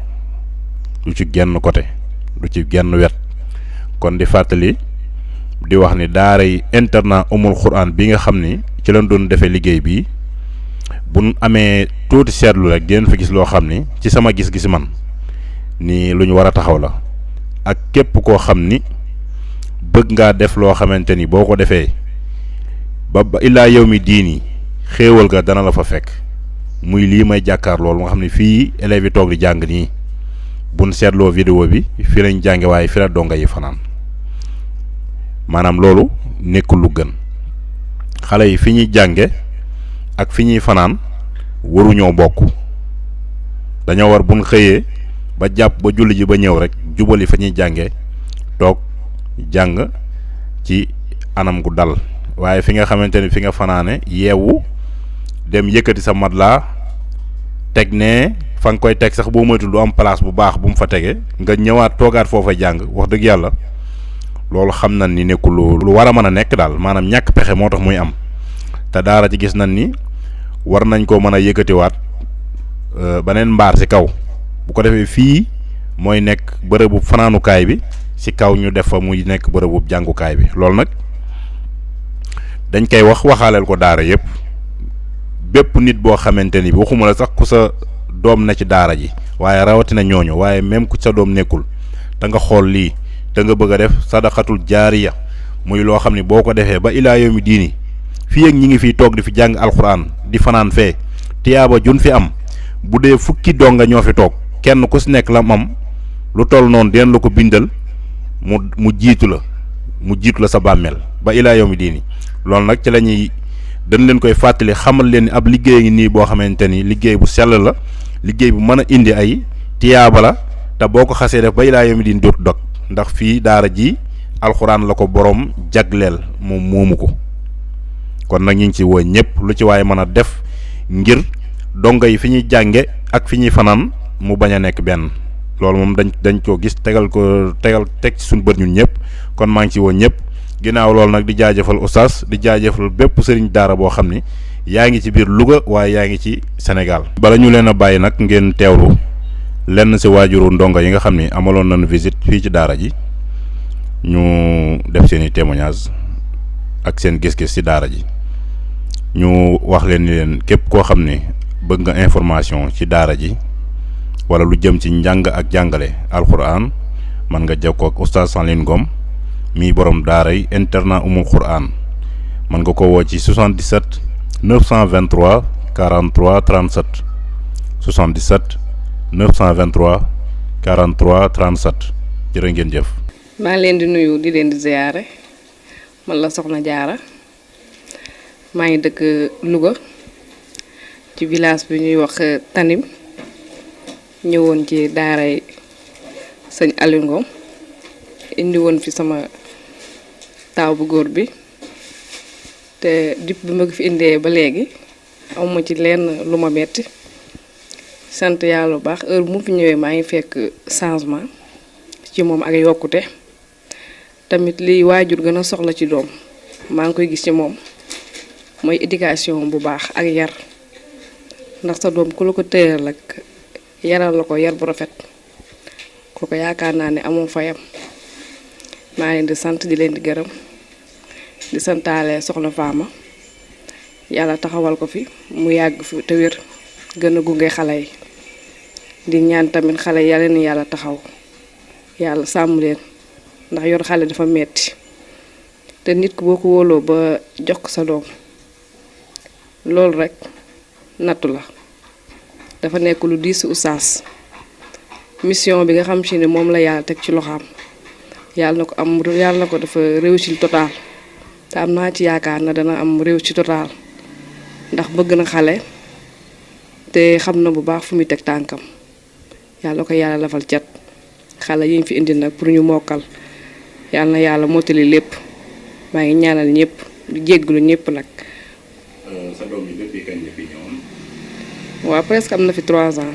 du ci genn côté du ci genn wet kon di fàttali di wax ni daara yi internat Umul Xuraan bi nga xam ni ci lañ doon defee liggéey bi buñ amee tuuti seetlu rek dinañ fa gis loo xam ni ci sama gis-gis man ni lu ñu war a taxaw la ak képp koo xam ni bëgg ngaa def loo xamante ni boo ko defee ba illaa yow mi diini xéewal ga dana la fa fekk muy lii may jàkkaar loolu nga xam ne fii élèves yi toog di jàng nii buñ seetloo vidéo bi fi lañ jànge waaye fi la donga yi fanaan maanaam loolu nekkul lu gën xale yi fi ñuy jànge ak fi ñuy fanaan waruñoo bokk dañoo war buñ xëyee ba jàpp ba julli ji ba ñëw rek jubali fa ñuy jànge toog jàng ci anam gu dal waaye fi nga xamante ni fi nga fanaane yeewu dem yëkkati sa matelas teg ne fa nga koy teg sax boo moytul du am place bu baax bu mu fa tege nga ñëwaat toogaat foofa jàng wax dëgg yàlla loolu xam nañ ni nekkul lu war a mën a nekk daal maanaam ñàkk pexe moo tax muy am te daara ci gis nañ ni war nañ ko mën a yëkkatiwaat beneen mbaar ci kaw bu ko defee fii mooy nekk bërëbu fanaanukaay bi ci kaw ñu def fa muy nekk bërëbu jàngukaay bi loolu nag dañ koy waxaaleel ko daara yëpp bépp nit boo xamante ni waxuma la sax ku sa doom na ci daara ji waaye rawatina ñooñu waaye même ku sa doom nekkul da nga xool lii da nga bëgg a def sadaqatul jaariya muy loo xam ne boo ko defee ba ilaa yawmi diini fii ak ñi ngi fiy toog di fi jàng alxuraan di fanaan fee tiyaaba jun fi am bu dee fukki donga ñoo fi toog kenn ku si nekk la am lu toll noonu den la ko bindal mu jiitu la sa bàmmeel ba ilaa yawmi diini loolu nag ci la ñuy dañ leen koy fàttali xamal leen ni ab liggéey ngi nii boo xamante ni liggéey bu sell la liggéey bu mën a indi ay tiyaaba la te boo ko xasee def ba ilaa yawmi diini dootu dog ndax fii daara ji alxuraan la ko boroom jagleel moom moomu ko kon nag ñu ngi ci woo ñëpp lu ci waaye mën a def ngir donga yi fi ñuy jànge ak fi ñuy fanaan mu bañ a nekk benn loolu moom dañ koo gis teg ci suñu bët ñun ñëpp kon maa ngi ci woo ñëpp ginnaaw loolu nag di jaajëfal oustaz di jaajëfal bépp sëriñ daara boo xam ni yaa ngi ci biir Louga waaye yaa ngi ci Sénégal. bala ñu leen a bàyyi nag ngeen teewlu lenn ci waajuru ndongo yi nga xam ni amaloon nañu visite fii ci daara ji ñu def seeni témoignage ak seen gis-gis ci daara ji ñu wax leen ni leen képp koo xam ni bëgg nga information ci daara ji wala lu jëm ci njàng ak jàngale alquran mën nga jokkoo ak oustaz Alioune Ngom mii borom daaray internat umul quran mën nga ko woo ci 77 923 43 37 77 923 43 37 jërë ngeen jëf. maa ngi leen di nuyu di leen di ziyaare man la Soxna Jaara maa ngi dëkk Louga ci village bi ñuy wax Tanim ñëwoon ci daaray sëñ Alioune Ngom indi woon fi sama taaw bu góor bi te dip bi ma ko fi indee ba léegi awma ci lenn lu ma metti sant yàlla bu baax heure bu mu fi ñëwee maa ngi fekk changement ci moom ak yokkute tamit li waajur gën a soxla ci doom maa ngi koy gis ci moom mooy éducation bu baax ak yar ndax sa doom ku la ko tëyal ak yaral la ko yar bu rafet kooku yaakaar naa ne amoo fayam maa leen di sant di leen di gërëm di santaale soxna Fama yàlla taxawal ko fi mu yàgg fi te wér gën a gunge xale yi di ñaan tamit xale yi yàlla ni yàlla taxaw yàlla sàmm leen ndax yor xale dafa metti te nit ku boo ko wóoloo ba jox ko sa doom loolu rek nattu la dafa nekk lu diis oustaz mission bi nga xam si ne moom la yàlla teg ci loxoom yàlla na ko dafa réussite total te am naa ci yaakaar na dana am réussite total ndax bëgg na xale te xam na bu baax fu muy teg tànkam yàlla ko yàlla lafal cat xale yi ñu fi indi nag pour ñu mokkal yàlla na yàlla mottali lépp maa ngi ñaanal ñëpp di jégglu ñëpp nag. sa doom yi depuis kañ la fi ñëwoon. waaw presque am na fi 3 ans.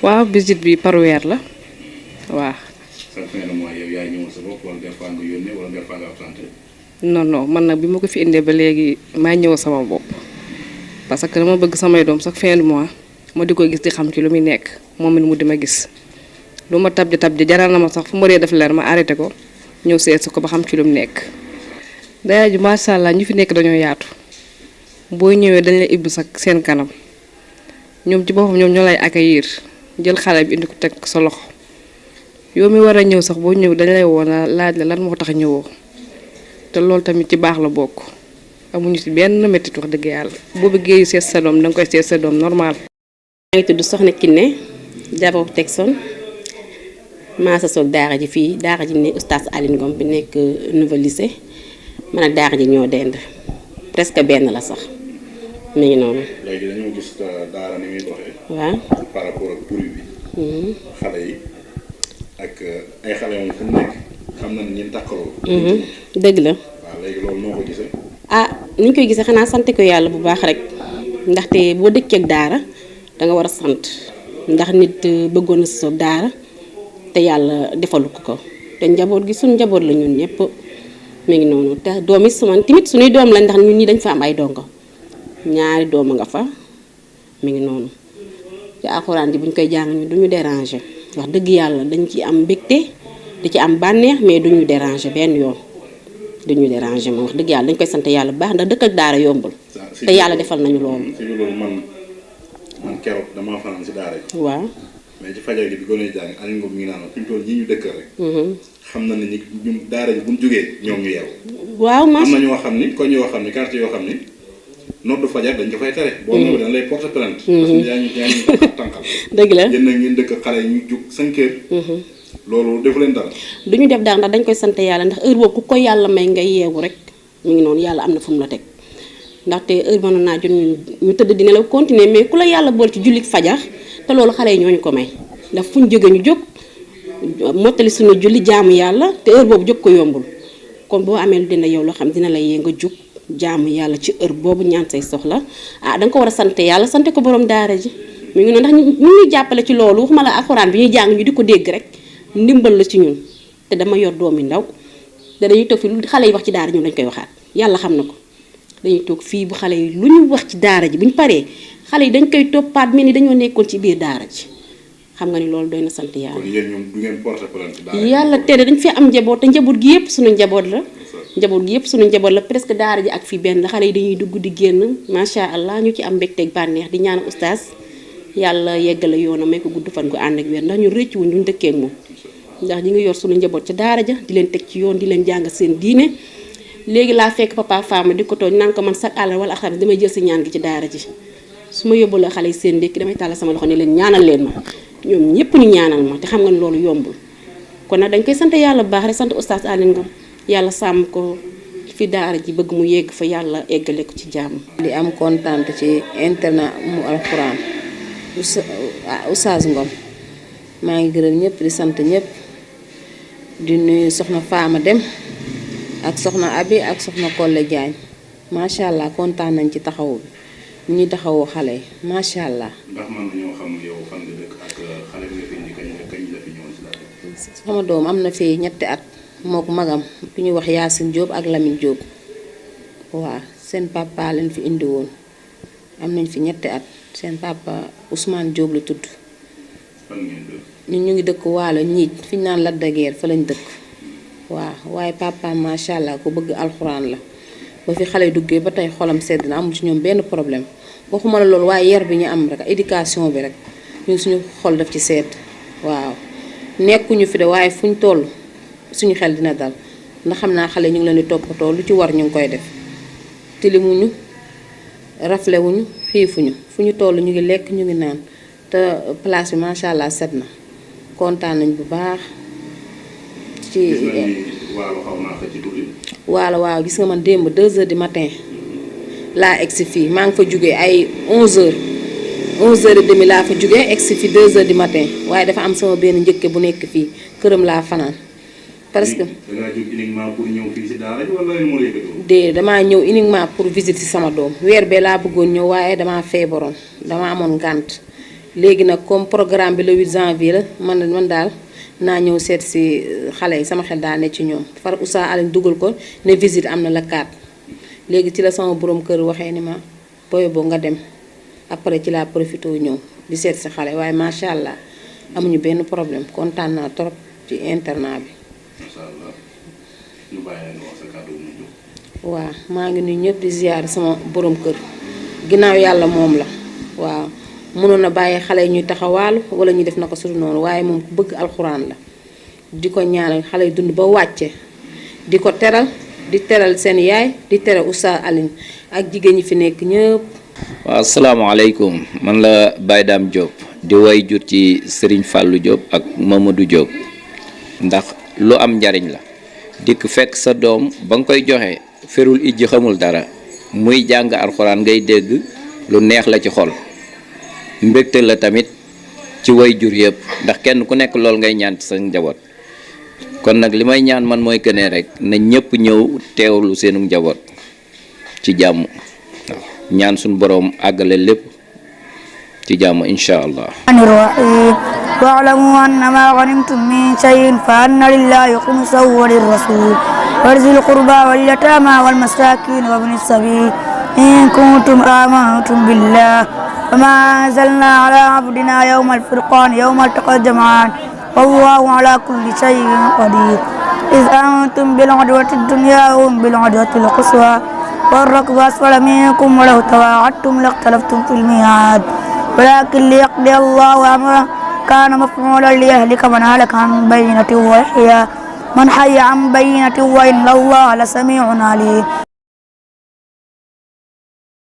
waaw visite bi par weer la waaw. chaque fin de mois yow yaay ñëwal sa bopp wala des fois nga yónnee wala des fois nga absenté. non man nag bi ma ko fi indee ba léegi maa ñëw sama bopp parce que dama bëgg samay doom chaque fin de mois ma di ko gis di xam ci lu muy nekk moom it mu di ma gis lu ma tab di jaral na ma sax fu ma dee def leer ma arrêté ko ñëw seet ko ba xam ci lu mu nekk. daara ji macha allah ñu fi nekk dañoo yaatu boo ñëwee dañ lay ibbi sax seen kanam ñoom ci boppam ñoom ñoo lay accueillir jël xale bi indi ko teg sa loxo yow mi war a ñëw sax boo ñëw dañ lay woo laaj la lan moo tax ñëwoo te loolu tamit ci baax la bokk amuñu ci benn métit wax dëgg yàlla boo bëggee seet sa doom da nga koy seet sa doom normal. maa ngi tudd Soxna Kiné Diabo Texon maa sa soog daara ji fii daara ji ne oustaz Aline Ngom bi nekk nouveau lycée man ak daara ji ñoo dend presque benn la sax mi ngi noonu. léegi dañoo gis daara ni muy doxee. waaw par rapport ak bruit bi. xale yi ak ay xale moom fu mu nekk xam na ni ñun takkaloo. dëgg la. waaw léegi loolu noo ko gisee. ah ni ñu koy gisee xanaa sant ko yàlla bu baax rek ndaxte boo dëkkee ak daara da nga war a sant ndax nit bëggoon na sa daara te yàlla defalu ko te njaboot gi suñu njaboot la ñun ñëpp mi ngi noonu te doom yi sama tamit suñuy doom la ndax ñun ñi dañ fa am ay dongo ñaari doom nga fa mi ngi noonu te alxuraan ji buñ koy jàng ñu duñu déranger wax dëgg yàlla dañ ci am mbégte di ci am bànneex mais duñu déranger benn yoon duñu déranger moom wax dëgg yàlla dañ koy sant yàlla bu baax ndax dëkk ak daara yombul te yàlla defal nañu loolu. si loolu man keroog damaa fanaan si daara ji. waaw. mais ci fajar gi bi gone jàng Aline Ngom mi ngi naan fi mu toll ñii ñu dëkkal rek. xam na ne ñun daara ji bu ñu jógee ñoom ñu yeewu. waaw am na ñoo xam ni koñ yoo xam ni quartier yoo xam ni noddu fajar dañ ko fay tere. boo ñëwee dañ lay porter plainte. parce que yaa ngi tànkal. dëgg la yéen nag ngeen dëkk xale yi ñu jug 5 heures. loolu defu leen dara. du ñu def dara ndax dañ koy sant yàlla ndax heure boobu ku ko yàlla may ngay yeewu rek mi ngi noonu yàlla am na fu mu la teg ndaxte heure mënoon naa jot ñu tëdd dina la continuer mais ku la yàlla bool ci jullit fajar te loolu xale yi ñooñu ko may ndax fu ñu jógee ñu jóg mottali suñu julli jaamu yàlla te heure boobu jóg ko yombul kon boo amee lu dina yow loo xam dina la yee nga jóg jaamu yàlla ci heure boobu ñaan say soxla ah da nga ko war a sant yàlla sante ko borom daara ji mi ngi noonu ndax ñu ñuy jàppale ci loolu waxuma la alxuraan bi ñuy jàng ñu di ko dégg rek ndimbal la ci ñun te dama yor doomi ndaw te dañuy toog fi lu xale yi wax ci daara ñun dañ koy waxaat yàlla xam na ko dañuy toog fii bu xale yi lu ñu wax ci daara ji bu ñu paree xale yi dañ koy toppaat mel ni dañoo nekkoon ci biir daara ji xam nga ni loolu doy na sant yàlla. kon yéen ñoom du ngeen porter plainte daara yàlla tere dañ fi am njaboot te njaboot gi yëpp suñu njaboot la. njaboot gi yëpp suñu njaboot la presque daara ji ak fii benn la xale yi dañuy dugg di génn macha allah ñu ci am mbégteeg bànneex di ñaan oustaz yàlla yeggale yoonam may ko gudd fan ko ànd ak wér ndax ñu rëcc wuñ ñu dëkkee ak moom ndax ñi ngi yor suñu njaboot ca daara ja di leen teg ci yoon di leen jàng seen diine léegi laa fekk papa Fama di ko tooñ naan ko man sax àll wala alxames damay jël si ñaan gi ci daara ji su ma yóbbu la xale yi seen ndékki damay tàll sama loxo ne leen ñaanal leen ma ñoom ñëpp ñu ñaanal ma te xam nga ne loolu yombul kon nag dañ koy sant yàlla bu baax rek sant oustaz Aline Ngom yàlla sàmm ko fi daara ji bëgg mu yegg fa yàlla eggale ko ci jàmm. di am kontaan ci internat mu alxuraan oustaz Ngom maa ngi gërëm ñëpp di sant ñëpp di nuyu soxna Fama Dem ak soxna Abi ak soxna Kolle Diagne macha allah kontaan nañ ci taxawu bi ñuy taxawoo xale yi macha allah. ndax man ñoo xam yow fan nga dëkk ak xale bi nga fi indi kañ la fi ñëwoon si daara. sama doom am na fi ñetti at moo ko magam ku ñuy wax Yacine Diop ak Lamine Diop waaw seen papa leen fi indi woon am nañ fi ñetti at seen papa Ousmane Diop la tudd. fan ngeen dëkk. ñun ñu ngi dëkk waalo ñiij fi ñu naan Lac de Guiers fa lañ dëkk waaw waaye papa macha allah ku bëgg alxuraan la ba fi xale duggee ba tey xolam sedd na amul ci ñoom benn problème waxuma la loolu waaye yar bi ñu am rek éducation bi rek ñun suñu xol daf ci sedd waaw nekkuñu fi de waaye fuñ toll suñu xel dina dal ndax xam naa xale ñu ngi leen di toppatoo lu ci war ñu ngi koy def tilimuñu raflewuñu xiifuñu fu ñu toll ñu ngi lekk ñu ngi naan te place bi macha allah set na kontaan nañ bu baax ci waalo waaw gis nga man démb 2h du matin laa egsi fii maa ngi fa jógee ay 11h 11h30 laa fa jógee egsi fii 2h du matin waaye dafa am sama benn njëkke bu nekk fii këram laa fanaan parce que dangaa jóg uniquement pour ñëw fii si daara wala moo lay bëgg. de damaa ñëw uniquement pour visiter si sama doom weer bee laa bëggoon ñëw waaye damaa feebaroon dama amoon ngànt léegi nag comme programme bi le 8 janvier la man daal naa ñëw seet si xale yi sama xel daa ne ci ñoom far Oustaz Aline dugal ko ne visite am na la 4 léegi ci la sama borom kër waxee ni ma booy boo nga dem après ci laa profité ñëw di seet si xale waaye macha allah amuñu benn problème kontaan naa trop ci internat bi. macha allah ñu bàyyi nga wax sa kàddu mu jóg. waaw maa ngi nuyu ñëpp di ziyaar sama borom kër ginnaaw yàlla moom la waaw. mënoon na bàyyi xale yi ñuy taxawaalu wala ñu def na ko sutu noonu waaye moom ku bëgg alxuraan la di ko ñaanal xale yi dund ba wàcce di ko teral di teral seen yaay di tere Oustaz Alioune ak jigéen ñi fi nekk ñëpp. waaw asalaamaaleykum man la Baye Dame Diop di way jur ci Serigne Fallou Diop ak Mamadou Diop ndax lu am njariñ la dikk fekk sa doom ba nga koy joxe ferul ijji xamul dara muy jàng alxuraan ngay dégg lu neex la ci xol mbégte la tamit ci way jur yëpp ndax kenn ku nekk lool ngay ñaan ci sa njaboot kon nag li may ñaan man mooy kënee rek na ñëpp ñëw teewlu seenu njaboot ci jàmm ñaan suñu boroom àggale lépp ci jàmm incha allah. واعلموا أنما غنمتم من شيء فأن لله خمسه وللرسول وذي القربى واليتامى والمساكين وابن السبيل إن كنتم آمنتم بالله وما أنزلنا على عبدنا يوم الفرقان يوم التقى الجمعان والله على كل شيء قدير إذ أنتم بالعدوة الدنيا وهم بالعدوة القصوى والركب أسفل منكم ولو تواعدتم لاختلفتم في الميعاد ولكن ليقضي الله أمرا كان مفعولا ليهلك من هلك عن بينة ويحيى من حي عن بينة وإن الله لسميع عليم